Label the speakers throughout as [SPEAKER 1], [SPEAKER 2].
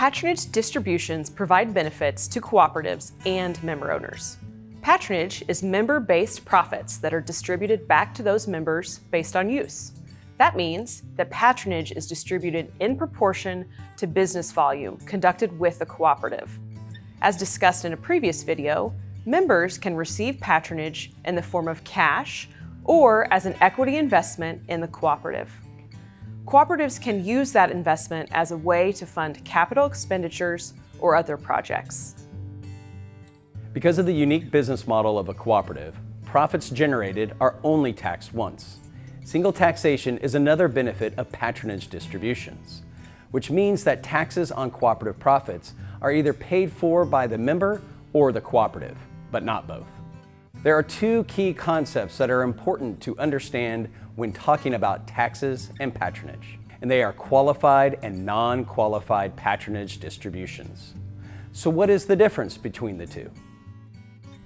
[SPEAKER 1] Patronage distributions provide benefits to cooperatives and member owners. Patronage is member-based profits that are distributed back to those members based on use. That means that patronage is distributed in proportion to business volume conducted with the cooperative. As discussed in a previous video, members can receive patronage in the form of cash or as an equity investment in the cooperative. Cooperatives can use that investment as a way to fund capital expenditures or other projects.
[SPEAKER 2] Because of the unique business model of a cooperative, profits generated are only taxed once. Single taxation is another benefit of patronage distributions, which means that taxes on cooperative profits are either paid for by the member or the cooperative, but not both. There are two key concepts that are important to understand when talking about taxes and patronage, and they are qualified and non-qualified patronage distributions. So what is the difference between the two?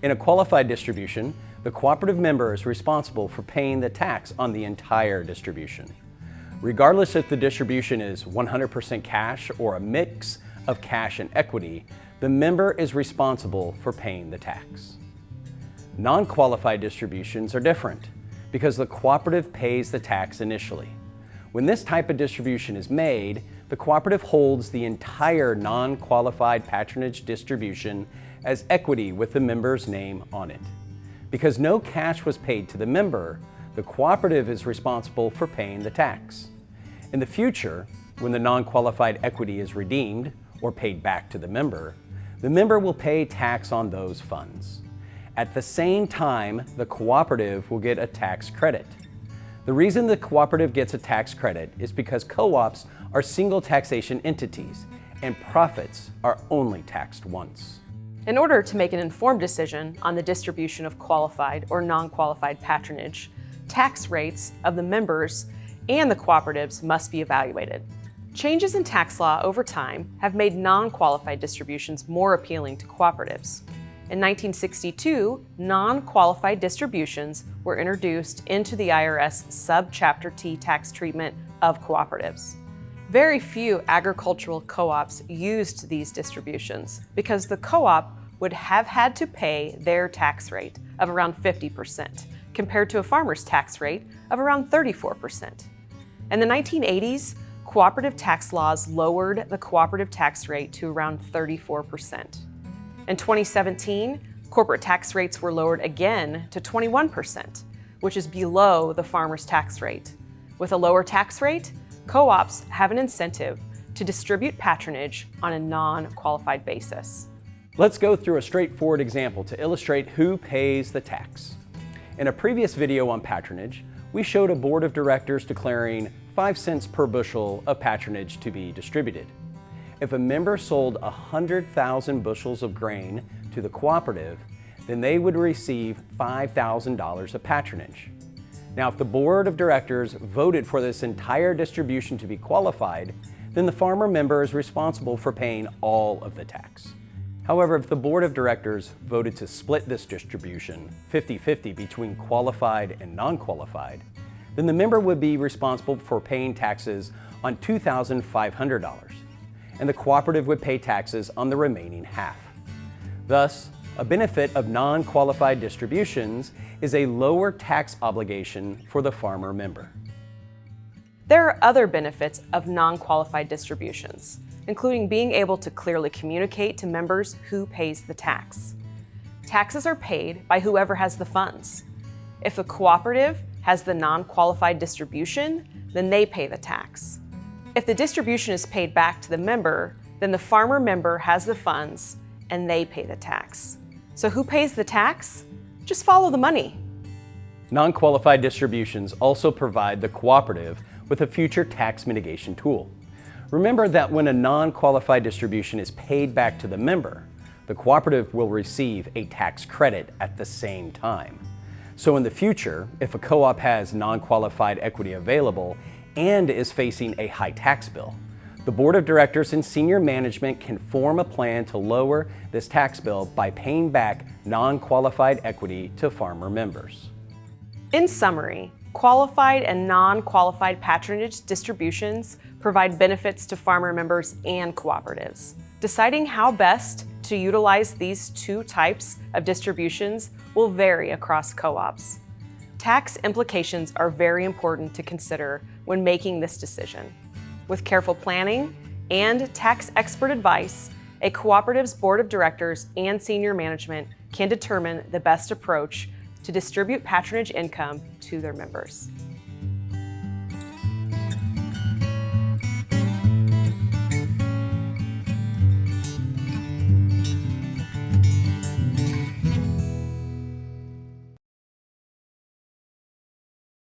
[SPEAKER 2] In a qualified distribution, the cooperative member is responsible for paying the tax on the entire distribution. Regardless if the distribution is 100% cash or a mix of cash and equity, the member is responsible for paying the tax. Non-qualified distributions are different because the cooperative pays the tax initially. When this type of distribution is made, the cooperative holds the entire non-qualified patronage distribution as equity with the member's name on it. Because no cash was paid to the member, the cooperative is responsible for paying the tax. In the future, when the non-qualified equity is redeemed or paid back to the member will pay tax on those funds. At the same time, the cooperative will get a tax credit. The reason the cooperative gets a tax credit is because co-ops are single taxation entities and profits are only taxed once.
[SPEAKER 1] In order to make an informed decision on the distribution of qualified or non-qualified patronage, tax rates of the members and the cooperatives must be evaluated. Changes in tax law over time have made non-qualified distributions more appealing to cooperatives. In 1962, non-qualified distributions were introduced into the IRS Subchapter T tax treatment of cooperatives. Very few agricultural co-ops used these distributions because the co-op would have had to pay their tax rate of around 50% compared to a farmer's tax rate of around 34%. In the 1980s, cooperative tax laws lowered the cooperative tax rate to around 34%. In 2017, corporate tax rates were lowered again to 21%, which is below the farmer's tax rate. With a lower tax rate, co-ops have an incentive to distribute patronage on a non-qualified basis.
[SPEAKER 2] Let's go through a straightforward example to illustrate who pays the tax. In a previous video on patronage, we showed a board of directors declaring 5 cents per bushel of patronage to be distributed. If a member sold 100,000 bushels of grain to the cooperative, then they would receive $5,000 of patronage. Now, if the board of directors voted for this entire distribution to be qualified, then the farmer member is responsible for paying all of the tax. However, if the board of directors voted to split this distribution 50-50 between qualified and non-qualified, then the member would be responsible for paying taxes on $2,500. and the cooperative would pay taxes on the remaining half. Thus, a benefit of non-qualified distributions is a lower tax obligation for the farmer member.
[SPEAKER 1] There are other benefits of non-qualified distributions, including being able to clearly communicate to members who pays the tax. Taxes are paid by whoever has the funds. If the cooperative has the non-qualified distribution, then they pay the tax. If the distribution is paid back to the member, then the farmer member has the funds and they pay the tax. So who pays the tax? Just follow the money.
[SPEAKER 2] Non-qualified distributions also provide the cooperative with a future tax mitigation tool. Remember that when a non-qualified distribution is paid back to the member, the cooperative will receive a tax credit at the same time. So in the future, if a co-op has non-qualified equity available and is facing a high tax bill, the board of directors and senior management can form a plan to lower this tax bill by paying back non-qualified equity to farmer members.
[SPEAKER 1] In summary, Qualified and non-qualified patronage distributions provide benefits to farmer members and cooperatives. Deciding how best to utilize these two types of distributions will vary across co-ops. Tax implications are very important to consider when making this decision. With careful planning and tax expert advice, a cooperative's board of directors and senior management can determine the best approach to distribute patronage income to their members.